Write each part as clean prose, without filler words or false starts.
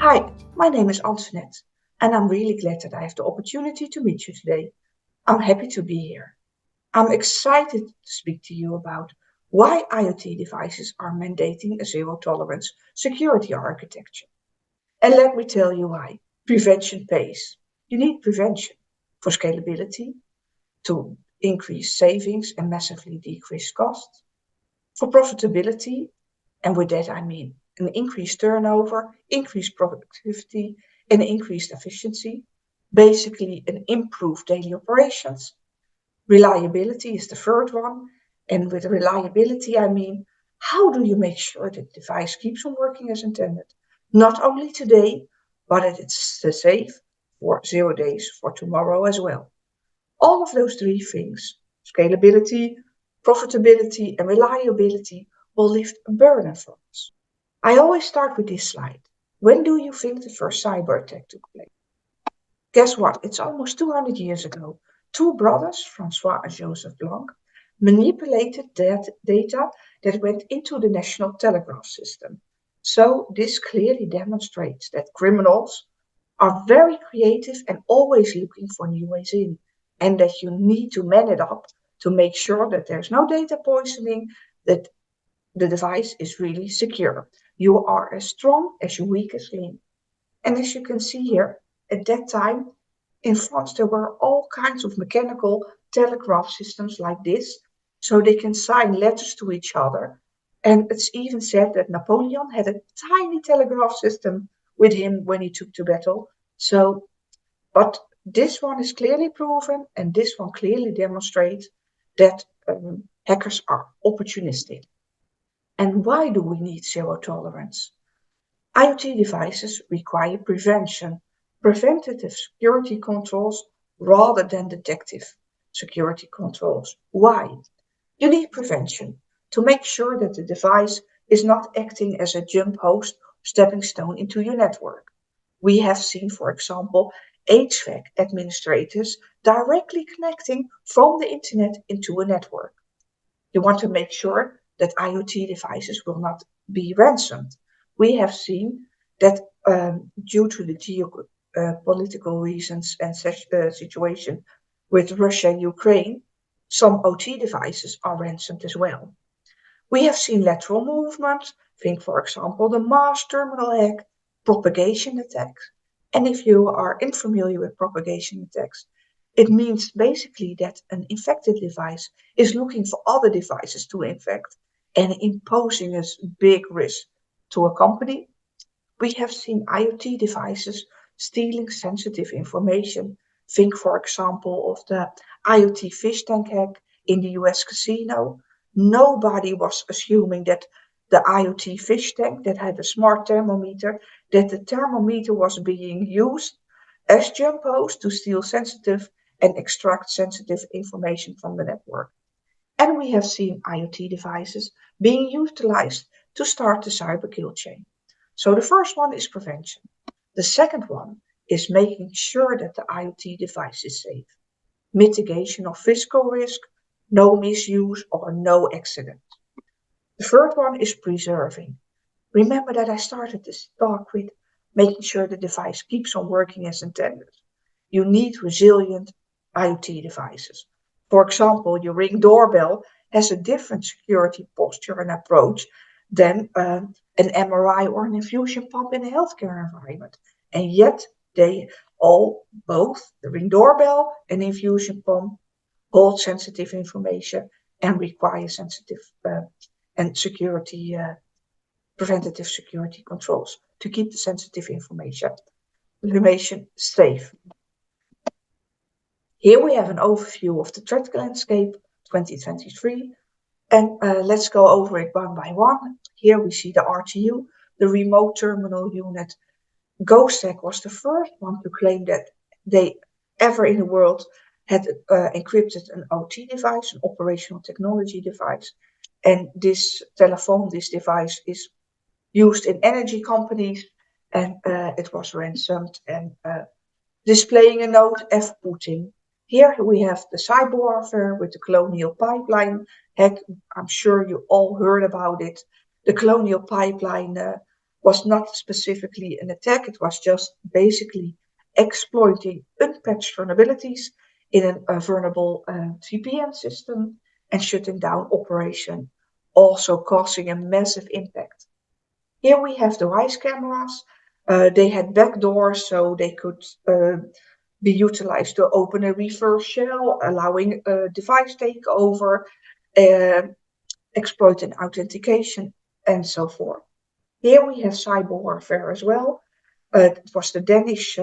Hi, my name is Antoinette, and I'm really glad that I have the opportunity to meet you today. I'm happy to be here. I'm excited to speak to you about why IoT devices are mandating a zero tolerance security architecture. And let me tell you why. Prevention pays. You need prevention for scalability, to increase savings and massively decrease costs, for profitability, and with that I mean an increased turnover, increased productivity, and increased efficiency, basically an improved daily operations. Reliability is the third one, and with reliability I mean how do you make sure that the device keeps on working as intended, not only today, but that it's safe for 0 days for tomorrow as well. All of those three things, scalability, profitability, and reliability, will lift a burden from us. I always start with this slide. When do you think the first cyber attack took place? Guess what? It's almost 200 years ago. Two brothers, Francois and Joseph Blanc, manipulated that data that went into the national telegraph system. So this clearly demonstrates that criminals are very creative and always looking for new ways in, and that you need to man it up to make sure that there's no data poisoning, that the device is really secure. You are as strong as your weakest link. And as you can see here, at that time in France, there were all kinds of mechanical telegraph systems like this, so they can sign letters to each other. And it's even said that Napoleon had a tiny telegraph system with him when he took to battle. So, but this one is clearly proven, and this one clearly demonstrates that hackers are opportunistic. And why do we need zero tolerance? IoT devices require prevention, preventative security controls rather than detective security controls. Why? You need prevention to make sure that the device is not acting as a jump host, stepping stone into your network. We have seen, for example, HVAC administrators directly connecting from the internet into a network. You want to make sure that IoT devices will not be ransomed. We have seen that due to the geopolitical reasons and situation with Russia and Ukraine, some OT devices are ransomed as well. We have seen lateral movements, think for example the mass terminal hack, propagation attacks. And if you are unfamiliar with propagation attacks, it means basically that an infected device is looking for other devices to infect and imposing a big risk to a company. We have seen IoT devices stealing sensitive information. Think, for example, of the IoT fish tank hack in the US casino. Nobody was assuming that the IoT fish tank that had a smart thermometer, that the thermometer was being used as jump host to steal sensitive and extract sensitive information from the network. And we have seen IoT devices being utilized to start the cyber kill chain. So the first one is prevention. The second one is making sure that the IoT device is safe. Mitigation of physical risk, no misuse or no accident. The third one is preserving. Remember that I started this talk with making sure the device keeps on working as intended. You need resilient IoT devices. For example, your Ring doorbell has a different security posture and approach than an MRI or an infusion pump in a healthcare environment. And yet they all, both the Ring doorbell and infusion pump, hold sensitive information and require sensitive and security, preventative security controls to keep the sensitive information safe. Here we have an overview of the threat landscape 2023, and let's go over it one by one. Here we see the RTU, the remote terminal unit. GhostTech was the first one to claim that they ever in the world had encrypted an OT device, an operational technology device. And this device is used in energy companies, and it was ransomed and displaying a note F Putin. Here we have the cyber warfare with the Colonial Pipeline hack. I'm sure you all heard about it. The Colonial Pipeline was not specifically an attack. It was just basically exploiting unpatched vulnerabilities in a vulnerable VPN system and shutting down operation, also causing a massive impact. Here we have device cameras. They had backdoors, so they could be utilized to open a reverse shell, allowing a device takeover, exploit an authentication, and so forth. Here we have cyber warfare as well. It was the Danish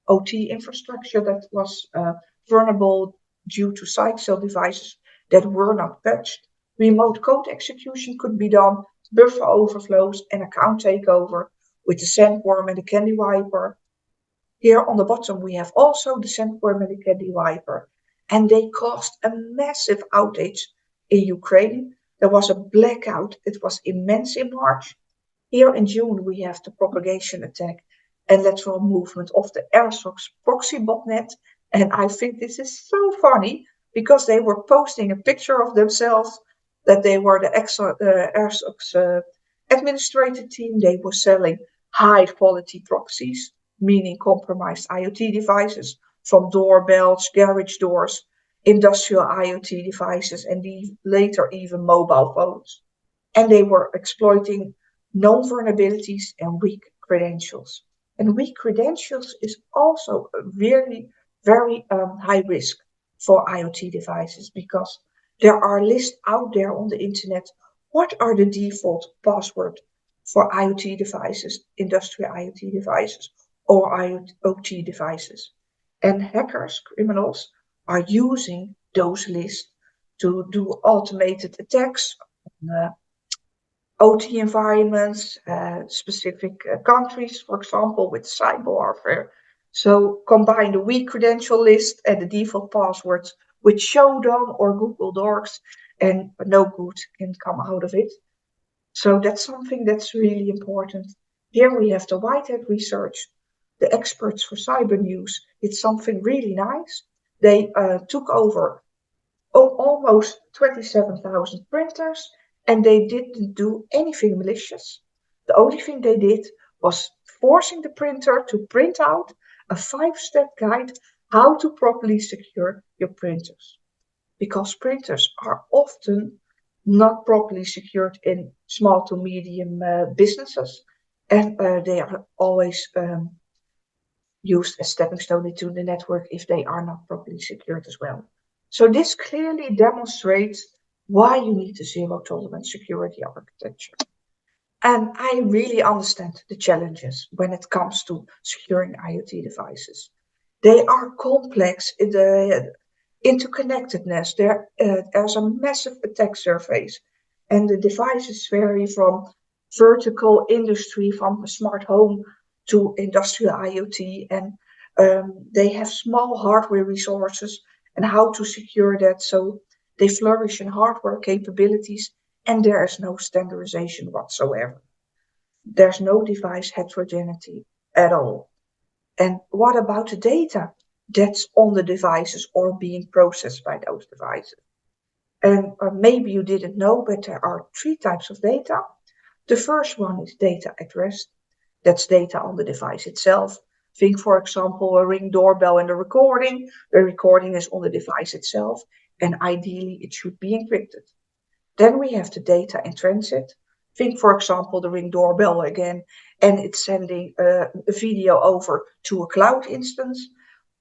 OT infrastructure that was vulnerable due to side cell devices that were not patched. Remote code execution could be done, buffer overflows, and account takeover with the sandworm and the candy wiper. Here on the bottom, we have also the sandworm and the candy wiper, and they caused a massive outage in Ukraine. There was a blackout. It was immense in March. Here in June, we have the propagation attack and lateral movement of the AirSocs proxy botnet. And I think this is so funny because they were posting a picture of themselves that they were the AirSocs administrator team. They were selling high quality proxies, meaning compromised IoT devices from doorbells, garage doors, industrial IoT devices, and later even mobile phones. And they were exploiting known vulnerabilities and weak credentials. And weak credentials is also a really very high risk for IoT devices because there are lists out there on the internet. What are the default passwords for IoT devices, industrial IoT devices, or IoT devices? And hackers, criminals, are using those lists to do automated attacks on OT environments, specific countries, for example, with cyber warfare. So combine the weak credential list and the default passwords with Showdown or Google Docs, and no good can come out of it. So that's something that's really important. Here we have the Whitehead research. The experts for cyber news did something really nice. They took over almost 27,000 printers, and they didn't do anything malicious. The only thing they did was forcing the printer to print out a 5-step guide how to properly secure your printers. Because printers are often not properly secured in small to medium businesses, and they are always used as stepping stone into the network if they are not properly secured as well. So this clearly demonstrates why you need a zero tolerance security architecture. And I really understand the challenges when it comes to securing IoT devices. They are complex in the interconnectedness. There's a massive attack surface, and the devices vary from vertical industry, from a smart home to industrial IoT, and they have small hardware resources and how to secure that so they flourish in hardware capabilities, and there is no standardization whatsoever. There's no device heterogeneity at all. And what about the data that's on the devices or being processed by those devices? And maybe you didn't know, but there are 3 types of data. The first one is data at rest. That's data on the device itself. Think, for example, a Ring doorbell and a recording. The recording is on the device itself, and ideally it should be encrypted. Then we have the data in transit. Think, for example, the Ring doorbell again, and it's sending a video over to a cloud instance.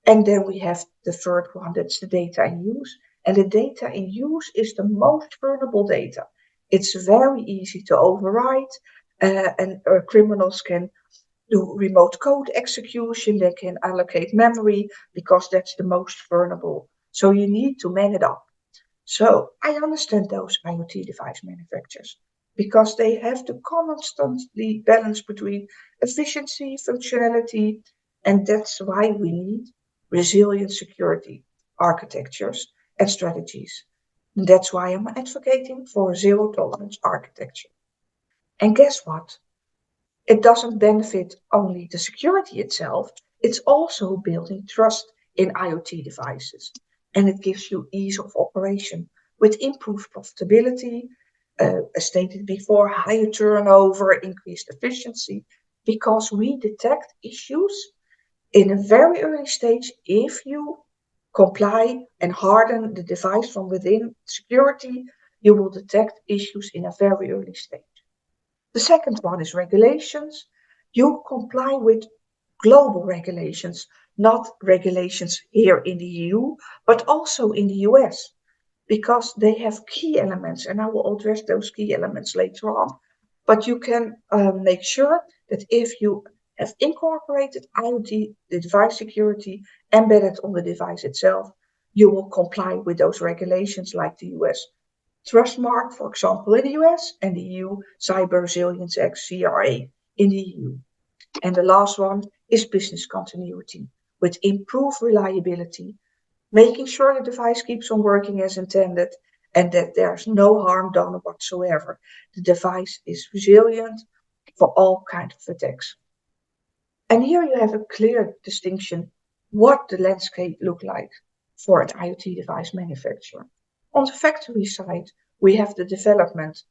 And then we have the third one, that's the data in use. And the data in use is the most vulnerable data. It's very easy to override, and criminals can do remote code execution. They can allocate memory because that's the most vulnerable. So you need to man it up. So I understand those IoT device manufacturers because they have to constantly balance between efficiency, functionality, and that's why we need resilient security architectures and strategies. And that's why I'm advocating for a zero tolerance architecture. And guess what? It doesn't benefit only the security itself, it's also building trust in IoT devices. And it gives you ease of operation with improved profitability, as stated before, higher turnover, increased efficiency, because we detect issues in a very early stage if you comply and harden the device from within security, you will detect issues in a very early stage. The second one is regulations. You comply with global regulations, not regulations here in the EU, but also in the US, because they have key elements, and I will address those key elements later on. But you can make sure that if you have incorporated IoT, the device security, embedded on the device itself, you will comply with those regulations like the US Trust Mark, for example, in the US, and the EU Cyber Resilience Act, CRA, in the EU. And the last one is business continuity with improved reliability, making sure the device keeps on working as intended and that there's no harm done whatsoever. The device is resilient for all kinds of attacks. And here you have a clear distinction what the landscape look like for an IoT device manufacturer. On the factory side, we have the development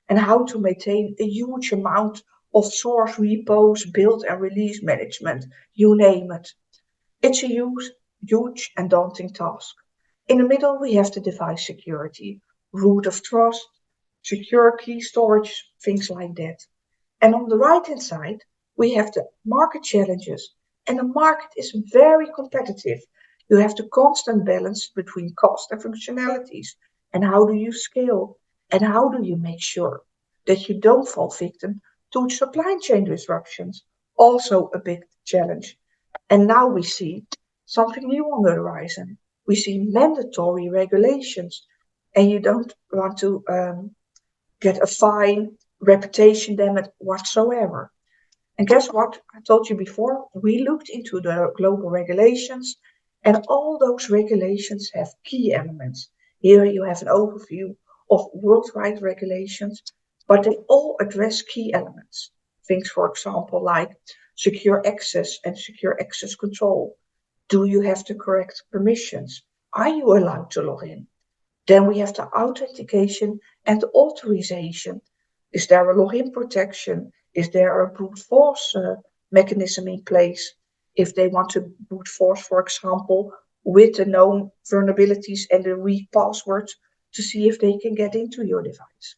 and how to maintain a huge amount of source repos, build and release management, you name it. It's a huge and daunting task. In the middle, we have the device security, root of trust, secure key storage, things like that. And on the right-hand side, we have the market challenges. And the market is very competitive. You have the constant balance between cost and functionalities. And how do you scale? And how do you make sure that you don't fall victim to supply chain disruptions? Also a big challenge. And now we see something new on the horizon. We see mandatory regulations. And you don't want to get a fine, reputation damage whatsoever. And guess what? I told you before, we looked into the global regulations, and all those regulations have key elements. Here you have an overview of worldwide regulations, but they all address key elements. Things, for example, like secure access and secure access control. Do you have the correct permissions? Are you allowed to log in? Then we have the authentication and the authorization. Is there a login protection? Is there a brute force mechanism in place? If they want to brute force, for example, with the known vulnerabilities and the weak passwords to see if they can get into your device.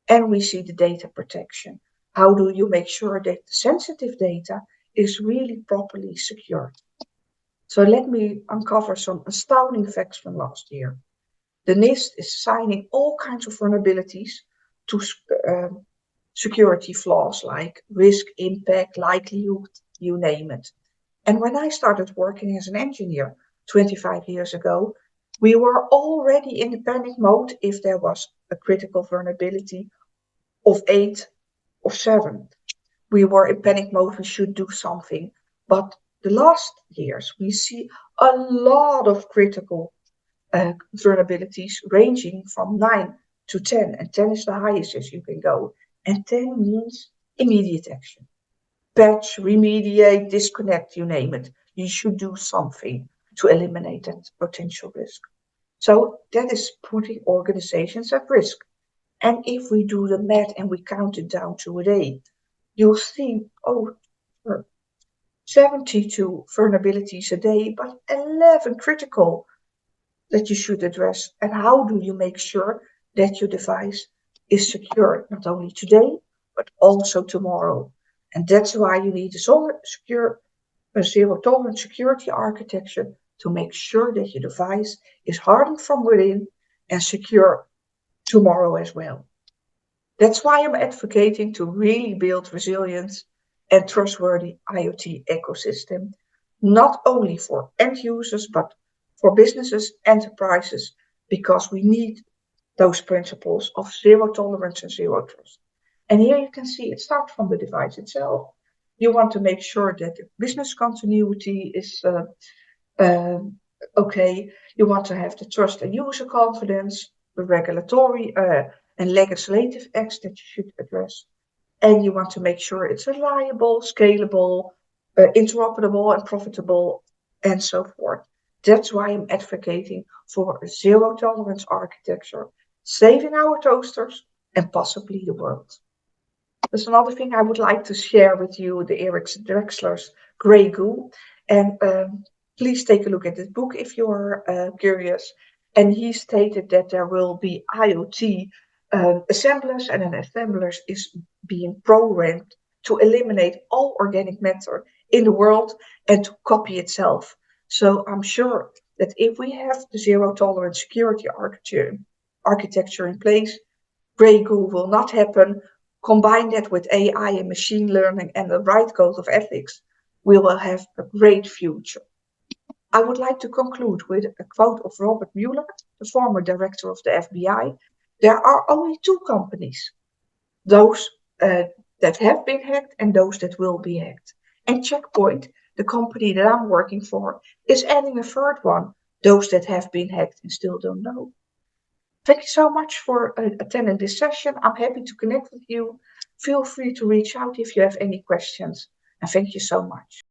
And we see the data protection. How do you make sure that the sensitive data is really properly secured? So let me uncover some astounding facts from last year. The NIST is assigning all kinds of vulnerabilities to security flaws like risk, impact, likelihood, you name it. And when I started working as an engineer 25 years ago, we were already in the panic mode if there was a critical vulnerability of 8 or 7. We were in panic mode, we should do something. But the last years, we see a lot of critical vulnerabilities ranging from 9 to 10, and 10 is the highest as you can go. And 10 means immediate action. Patch, remediate, disconnect, you name it. You should do something to eliminate that potential risk. So that is putting organizations at risk. And if we do the math and we count it down to a day, you'll see, 72 vulnerabilities a day, but 11 critical that you should address. And how do you make sure that your device is secure, not only today, but also tomorrow? And that's why you need a zero tolerance security architecture to make sure that your device is hardened from within and secure tomorrow as well. That's why I'm advocating to really build resilience and trustworthy IoT ecosystem, not only for end users, but for businesses, enterprises, because we need those principles of zero tolerance and zero trust. And here you can see it starts from the device itself. You want to make sure that the business continuity is okay. You want to have the trust and user confidence, the regulatory and legislative acts that you should address. And you want to make sure it's reliable, scalable, interoperable, and profitable, and so forth. That's why I'm advocating for a zero tolerance architecture, saving our toasters and possibly the world. There's another thing I would like to share with you, the Eric Drexler's Grey Goo. And please take a look at this book if you're curious. And he stated that there will be IoT assemblers, and an assembler is being programmed to eliminate all organic matter in the world and to copy itself. So I'm sure that if we have the zero tolerance security architecture in place, Grey Goo will not happen. Combine that with AI and machine learning and the right code of ethics, we will have a great future. I would like to conclude with a quote of Robert Mueller, the former director of the FBI. There are only two companies, those that have been hacked and those that will be hacked. And Checkpoint, the company that I'm working for, is adding a third one, those that have been hacked and still don't know. Thank you so much for attending this session. I'm happy to connect with you. Feel free to reach out if you have any questions. And thank you so much.